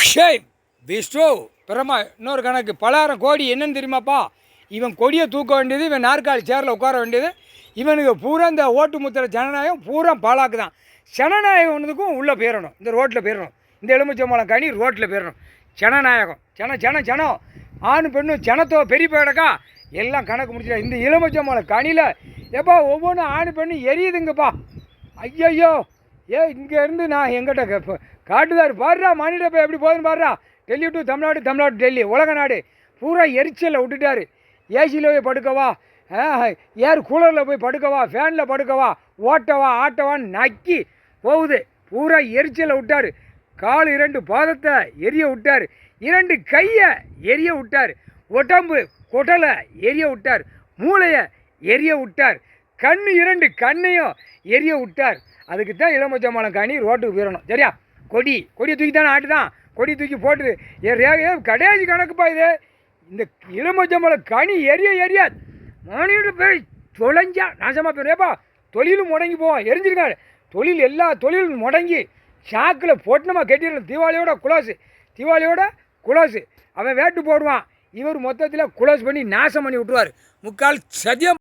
Shame Vishnu பிரமா இன்னொரு கணக்கு பலாயிரம் கோடி என்னன்னு தெரியுமாப்பா? இவன் கொடியை தூக்க வேண்டியது, இவன் நாற்காலி சேரில் உட்கார வேண்டியது, இவனுக்கு பூரா இந்த ஓட்டு முத்திர ஜனநாயகம் பூரா பாலாக்கு தான். ஜனநாயகம் ஒன்றுக்கும் உள்ளே போயிடணும், இந்த ரோட்டில் போயிடணும், இந்த எலுமிச்சம்பழம் கனி ரோட்டில் போயிடணும். ஜனநாயகம் ஜனம் ஆண் பெண்ணு ஜனத்தோ பெரிய பேடக்கா எல்லாம் கணக்கு முடிச்சிடா. இந்த எலுமிச்சம்பழம் கனியில் எப்போ ஒவ்வொன்றும் ஆண் பெண்ணு எரியுதுங்கப்பா. ஐயையோ இங்கேருந்து நான் எங்கிட்ட காட்டுதாரு பாடுறா, மாநில போய் எப்படி போகுதுன்னு பாடுறா. டெல்லி டு தமிழ்நாடு, தமிழ்நாடு டெல்லி, உலக நாடு பூரா எரிச்சலில் விட்டுட்டாரு. ஏசியில் போய் படுக்கவா, ஏர் கூலரில் போய் படுக்கவா, ஃபேனில் படுக்கவா, ஓட்டவா ஆட்டவான்னு நக்கி போகுது. பூரா எரிச்சலை விட்டார். கால் 2 பாதத்தை எரிய விட்டார், 2 கையை எரிய விட்டார், உடம்பு குடலை எரிய விட்டார், மூளையை எரிய விட்டார், கண்ணு 2 கண்ணையும் எரிய விட்டார். அதுக்கு தான் எலுமிச்சம்பழம் கனி ரோட்டுக்கு போயிடணும். சரியா? கொடியை தூக்கி தானே ஆட்டுதான், கொடி தூக்கி போட்டு கடைசி கணக்குப்பா இது. இந்த எலுமிச்சம்பழம் கனி எரிய மானியோட போய் தொலைஞ்சா நாசமாக போயிடுவேப்பா. தொழிலும் முடங்கி போவோம், எரிஞ்சிருக்காரு தொழில், எல்லா தொழிலும் முடங்கி ஷாக்கில் போட்டனமா கட்டிடணும். தீபாவளியோட குலோஸு அவன் வேட்டு போடுவான், இவர் மொத்தத்தில் குலோஸ் பண்ணி நாசம் பண்ணி விட்டுருவார். முக்கால் சதியம்.